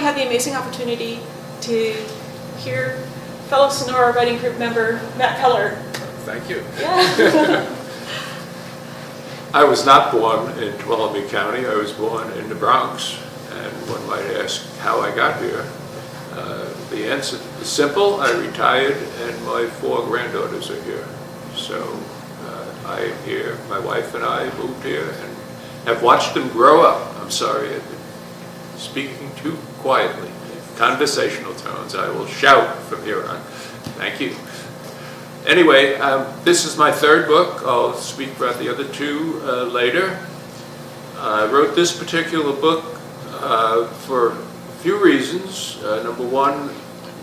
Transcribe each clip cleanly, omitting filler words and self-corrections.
had the amazing opportunity to hear fellow Sonora Writing Group member Matt Peller. Thank you. Yeah. I was not born in Tuolumne County. I was born in the Bronx, and one might ask how I got here. The answer is simple. I retired, and my 4 granddaughters are here. So I am here. My wife and I moved here and have watched them grow up. I'm sorry, I've been speaking too quietly. Conversational tones. I will shout from here on. Thank you. Anyway, this is my 3rd book. I'll speak about the other 2 later. I wrote this particular book for a few reasons. Number one,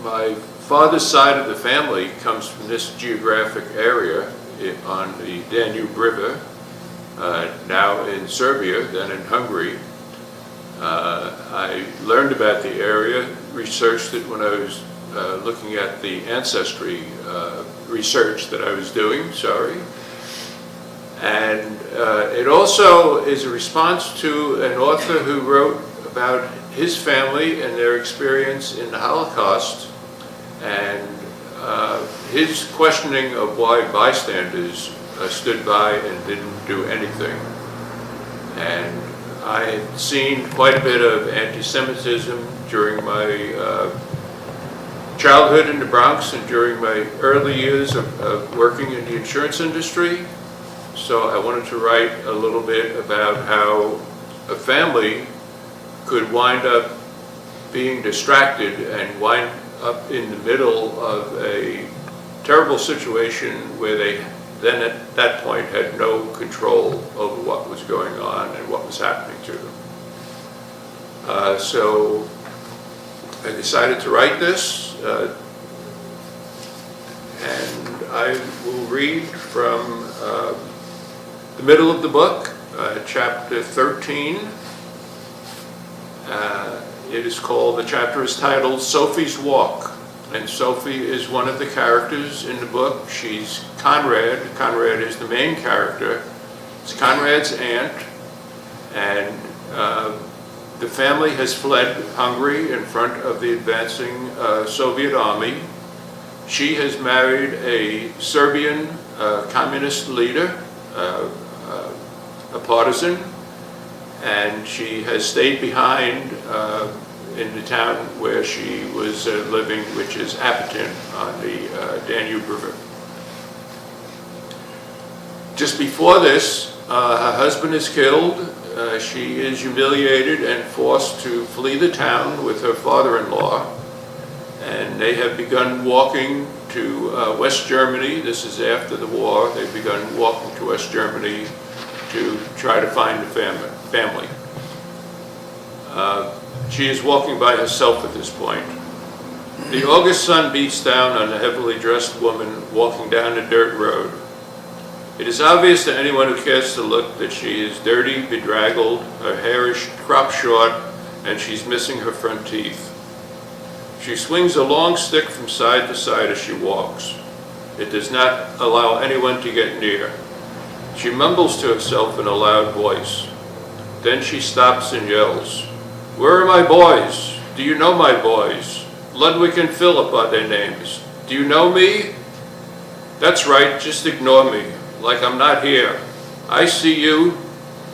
my father's side of the family comes from this geographic area on the Danube River, now in Serbia, then in Hungary. I learned about the area, researched it when I was looking at the ancestry research that I was doing, And it also is a response to an author who wrote about his family and their experience in the Holocaust, and his questioning of why bystanders stood by and didn't do anything. And I had seen quite a bit of anti-Semitism during my childhood in the Bronx and during my early years of working in the insurance industry. So I wanted to write a little bit about how a family could wind up being distracted and wind up in the middle of a terrible situation where they then at that point had no control over what was going on and what was happening to them. So I decided to write this, and I will read from the middle of the book, chapter 13. The chapter is titled Sophie's Walk, and Sophie is one of the characters in the book. She's Conrad. Conrad is the main character. It's Conrad's aunt, and the family has fled Hungary in front of the advancing Soviet army. She has married a Serbian communist leader, a partisan, and she has stayed behind in the town where she was living, which is Apatin on the Danube River. Just before this, her husband is killed. She is humiliated and forced to flee the town with her father-in-law, and they have begun walking to West Germany. This is after the war. They've begun walking to West Germany to try to find the family. She is walking by herself at this point. The August sun beats down on a heavily dressed woman walking down a dirt road. It is obvious to anyone who cares to look that she is dirty, bedraggled, her hair is cropped short, and she's missing her front teeth. She swings a long stick from side to side as she walks. It does not allow anyone to get near. She mumbles to herself in a loud voice. Then she stops and yells, "Where are my boys? Do you know my boys? Ludwig and Philip are their names. Do you know me? That's right, just ignore me, like I'm not here. I see you,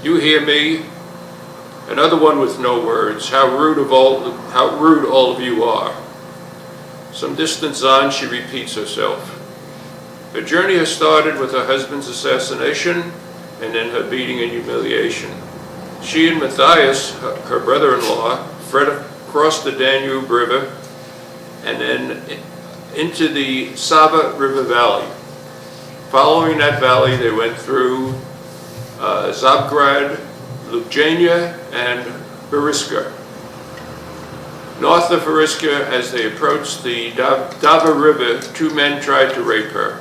you hear me." Another one with no words. How rude all of you are. Some distance on, she repeats herself. Her journey has started with her husband's assassination and then her beating and humiliation. She and Matthias, her brother-in-law, fled across the Danube River and then into the Sava River Valley. Following that valley, they went through Zabgrad, Ljubljana, and Beriska. North of Beriska, as they approached the Dava River, 2 men tried to rape her.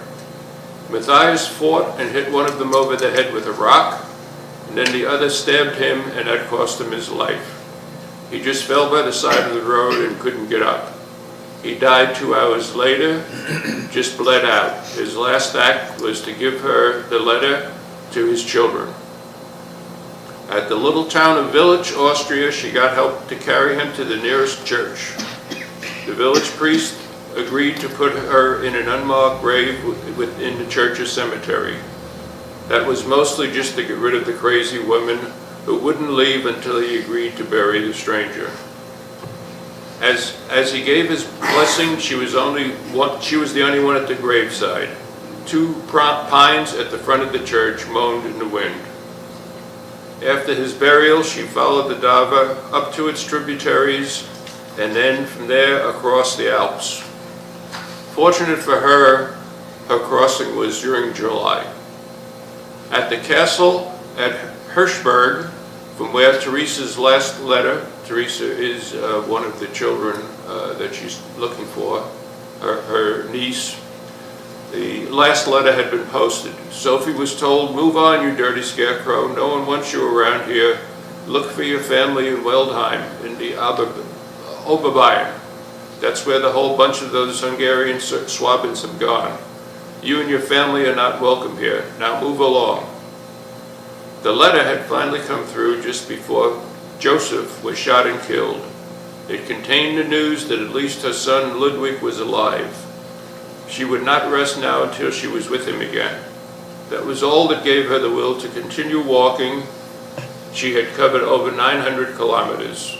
Matthias fought and hit one of them over the head with a rock, and then the other stabbed him, and that cost him his life. He just fell by the side of the road and couldn't get up. He died 2 hours later, just bled out. His last act was to give her the letter to his children. At the little town of Village, Austria, she got help to carry him to the nearest church. The village priest agreed to put her in an unmarked grave within the church's cemetery. That was mostly just to get rid of the crazy woman who wouldn't leave until he agreed to bury the stranger. As he gave his blessing, she was the only one at the graveside. 2 pines at the front of the church moaned in the wind. After his burial, she followed the Dava up to its tributaries and then from there across the Alps. Fortunate for her, her crossing was during July. At the castle at Hirschberg, from where Teresa's last letter, Teresa is one of the children that she's looking for, her niece, the last letter had been posted. Sophie was told, "Move on, you dirty scarecrow. No one wants you around here. Look for your family in Weldheim, in the Oberbayern. That's where the whole bunch of those Hungarian Swabins have gone. You and your family are not welcome here. Now move along." The letter had finally come through just before Joseph was shot and killed. It contained the news that at least her son Ludwig was alive. She would not rest now until she was with him again. That was all that gave her the will to continue walking. She had covered over 900 kilometers.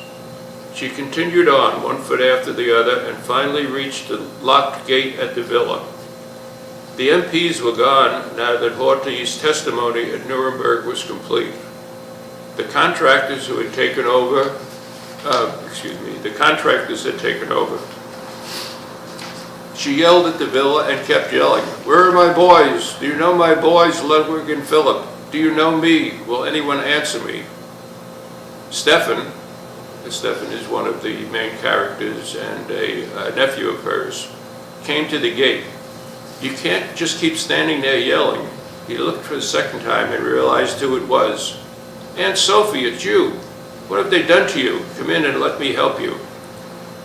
She continued on, one foot after the other, and finally reached the locked gate at the villa. The MPs were gone now that Horthy's testimony at Nuremberg was complete. The contractors who had taken over, the contractors had taken over. She yelled at the villa and kept yelling, "Where are my boys? Do you know my boys, Ludwig and Philip? Do you know me? Will anyone answer me?" Stefan is one of the main characters and a nephew of hers, came to the gate. "You can't just keep standing there yelling." He looked for the second time and realized who it was. "Aunt Sophie, it's you. What have they done to you? Come in and let me help you."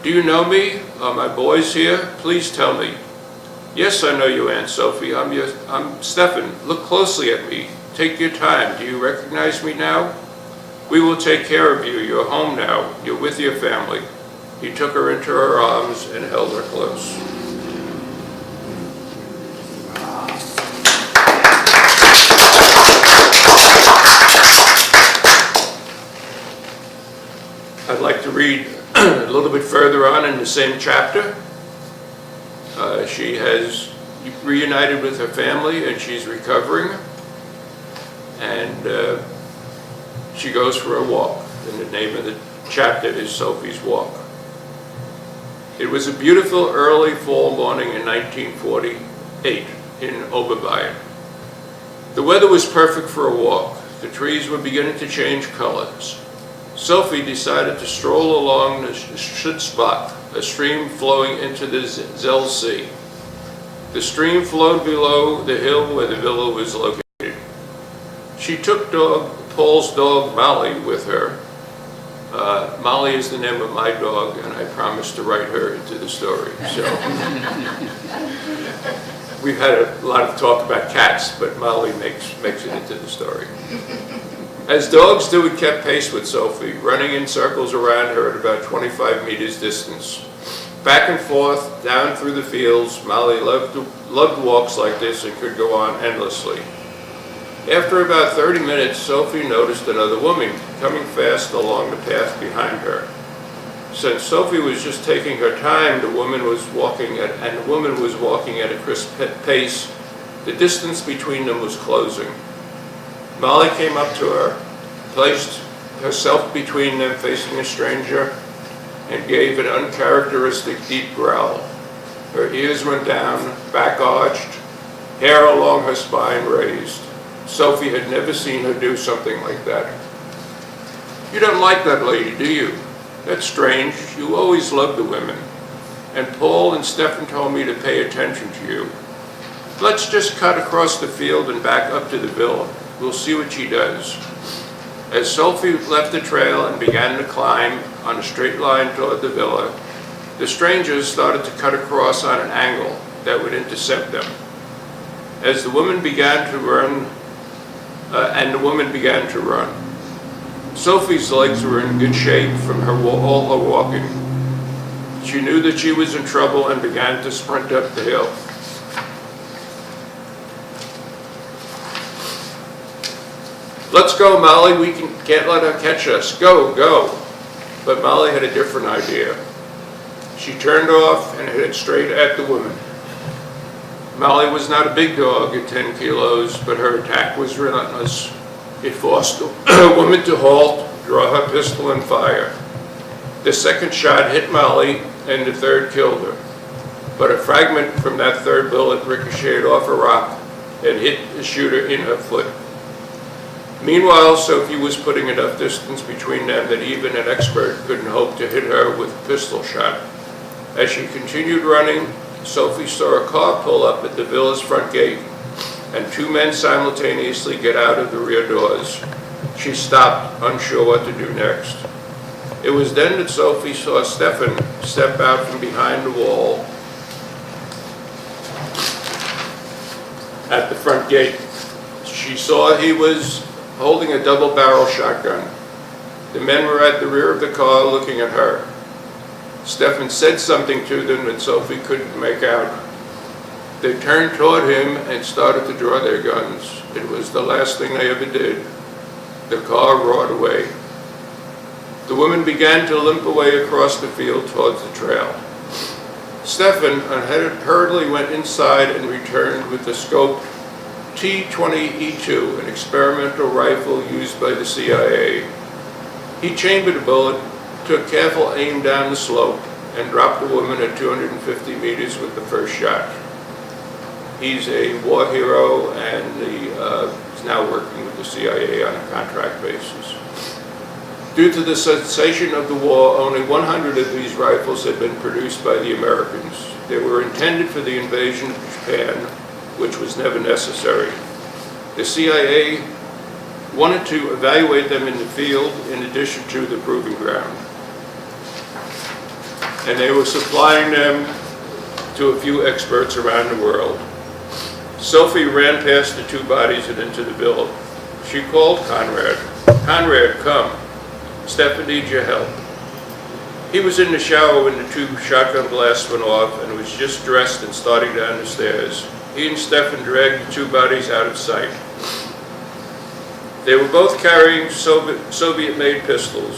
"Do you know me? Are my boys here? Please tell me." "Yes, I know you, Aunt Sophie. I'm Stefan. Look closely at me. Take your time. Do you recognize me now? We will take care of you. You're home now. You're with your family." He took her into her arms and held her close. I'd like to read a little bit further on in the same chapter. She has reunited with her family and she's recovering, and she goes for a walk, and the name of the chapter is Sophie's Walk. It was a beautiful early fall morning in 1948 in Oberbayern. The weather was perfect for a walk. The trees were beginning to change colors. Sophie decided to stroll along the Schutzbach, a stream flowing into the Zell Sea. The stream flowed below the hill where the villa was located. She took Paul's dog Molly with her. Molly is the name of my dog, and I promised to write her into the story. So we've had a lot of talk about cats, but Molly makes it into the story. As dogs do, it kept pace with Sophie, running in circles around her at about 25 meters distance. Back and forth, down through the fields, Molly loved walks like this and could go on endlessly. After about 30 minutes, Sophie noticed another woman coming fast along the path behind her. Since Sophie was just taking her time, the woman was walking at a crisp pace. The distance between them was closing. Molly came up to her, placed herself between them facing a stranger, and gave an uncharacteristic deep growl. Her ears went down, back arched, hair along her spine raised. Sophie had never seen her do something like that. "You don't like that lady, do you? That's strange. You always loved the women. And Paul and Stefan told me to pay attention to you. Let's just cut across the field and back up to the villa. We'll see what she does." As Sophie left the trail and began to climb on a straight line toward the villa, the strangers started to cut across on an angle that would intercept them. As the woman began to run, Sophie's legs were in good shape from all her walking. She knew that she was in trouble and began to sprint up the hill. "Let's go, Molly, we can't let her catch us. Go, go." But Molly had a different idea. She turned off and headed straight at the woman. Molly was not a big dog at 10 kilos, but her attack was relentless. It forced the woman to halt, draw her pistol, and fire. The second shot hit Molly, and the third killed her. But a fragment from that third bullet ricocheted off a rock and hit the shooter in her foot. Meanwhile, Sophie was putting enough distance between them that even an expert couldn't hope to hit her with a pistol shot. As she continued running, Sophie saw a car pull up at the villa's front gate, and two men simultaneously get out of the rear doors. She stopped, unsure what to do next. It was then that Sophie saw Stefan step out from behind the wall at the front gate. She saw he was holding a double-barrel shotgun. The men were at the rear of the car looking at her. Stefan said something to them that Sophie couldn't make out. They turned toward him and started to draw their guns. It was the last thing they ever did. The car roared away. The woman began to limp away across the field towards the trail. Stefan hurriedly went inside and returned with the scoped T-20E2, an experimental rifle used by the CIA. He chambered a bullet, took careful aim down the slope, and dropped the woman at 250 meters with the first shot. He's a war hero and is now working with the CIA on a contract basis. Due to the cessation of the war, only 100 of these rifles had been produced by the Americans. They were intended for the invasion of Japan, which was never necessary. The CIA wanted to evaluate them in the field in addition to the proving ground. And they were supplying them to a few experts around the world. Sophie ran past the two bodies and into the villa. She called Conrad. "Conrad, come. Stefan needs your help." He was in the shower when the two shotgun blasts went off and was just dressed and starting down the stairs. He and Stefan dragged the two bodies out of sight. They were both carrying Soviet-made pistols,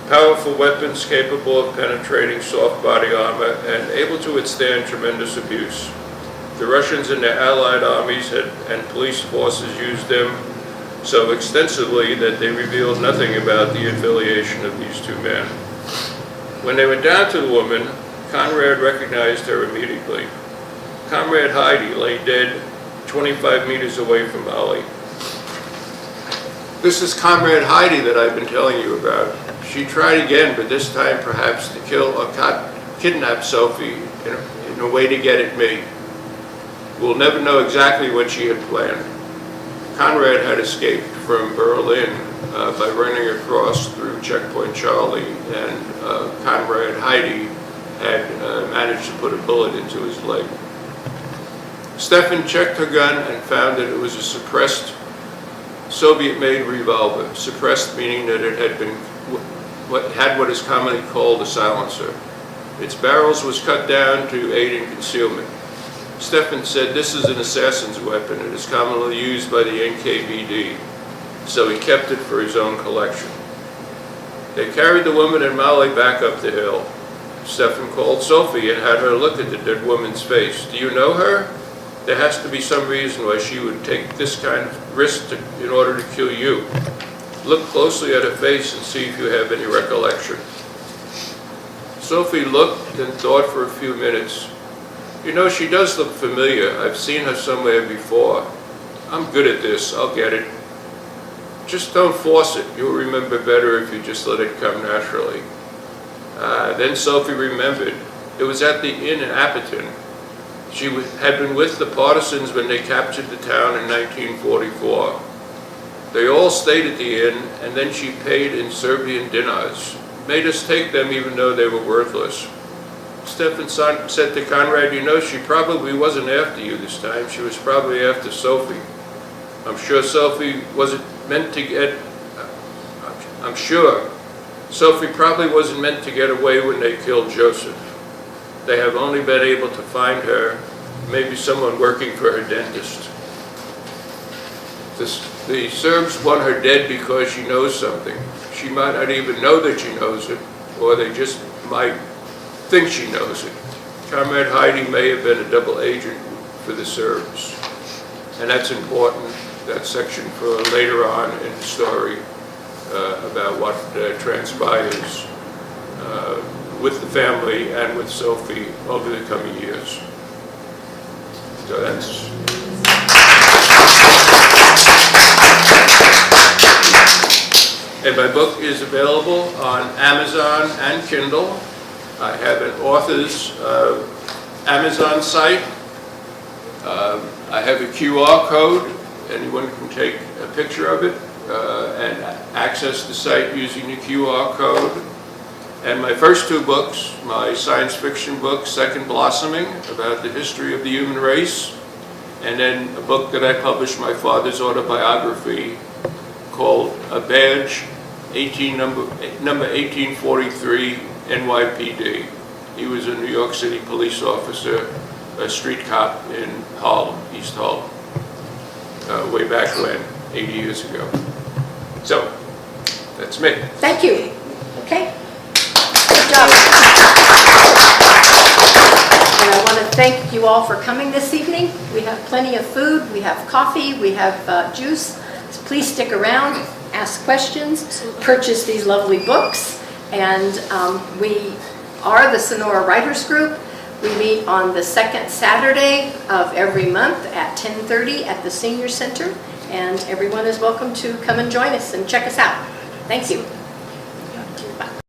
powerful weapons capable of penetrating soft body armor and able to withstand tremendous abuse. The Russians and their allied armies and police forces used them so extensively that they revealed nothing about the affiliation of these two men. When they went down to the woman, Conrad recognized her immediately. Comrade Heidi lay dead 25 meters away from Molly. "This is Comrade Heidi that I've been telling you about. She tried again, but this time perhaps to kill or kidnap Sophie in a way to get at me. We'll never know exactly what she had planned." Conrad had escaped from Berlin by running across through Checkpoint Charlie, and Comrade Heidi had managed to put a bullet into his leg. Stefan checked her gun and found that it was a suppressed Soviet-made revolver. Suppressed meaning that it had what is commonly called a silencer. Its barrels was cut down to aid in concealment. Stefan said this is an assassin's weapon. It is commonly used by the NKVD, so he kept it for his own collection. They carried the woman and Molly back up the hill. Stefan called Sophie and had her look at the dead woman's face. "Do you know her? There has to be some reason why she would take this kind of risk in order to kill you. Look closely at her face and see if you have any recollection." Sophie looked and thought for a few minutes. "You know, she does look familiar. I've seen her somewhere before. I'm good at this. I'll get it. Just don't force it. You'll remember better if you just let it come naturally." Then Sophie remembered. It was at the inn in Appleton. She had been with the partisans when they captured the town in 1944. They all stayed at the inn, and then she paid in Serbian dinars. Made us take them even though they were worthless. Stefan said to Conrad, "You know, she probably wasn't after you this time. She was probably after Sophie. I'm sure Sophie wasn't meant to get... I'm sure Sophie probably wasn't meant to get away when they killed Joseph. They have only been able to find her, maybe someone working for her dentist. The Serbs want her dead because she knows something. She might not even know that she knows it, or they just might think she knows it. Comrade Heidi may have been a double agent for the Serbs. And that's important, that section for later on in the story about what transpires with the family and with Sophie over the coming years. So that's... And my book is available on Amazon and Kindle. I have an author's Amazon site. I have a QR code. Anyone can take a picture of it and access the site using the QR code. And my first two books, my science fiction book, Second Blossoming, about the history of the human race, and then a book that I published, my father's autobiography, called A Badge, number 1843 NYPD. He was a New York City police officer, a street cop in Harlem, East Harlem, way back when, 80 years ago. So, that's me. Thank you. Okay. Good job. And I want to thank you all for coming this evening. We have plenty of food, we have coffee, we have juice. So please stick around, ask questions, purchase these lovely books. And we are the Sonora Writers Group. We meet on the second Saturday of every month at 10:30 at the Senior Center. And everyone is welcome to come and join us and check us out. Thank you.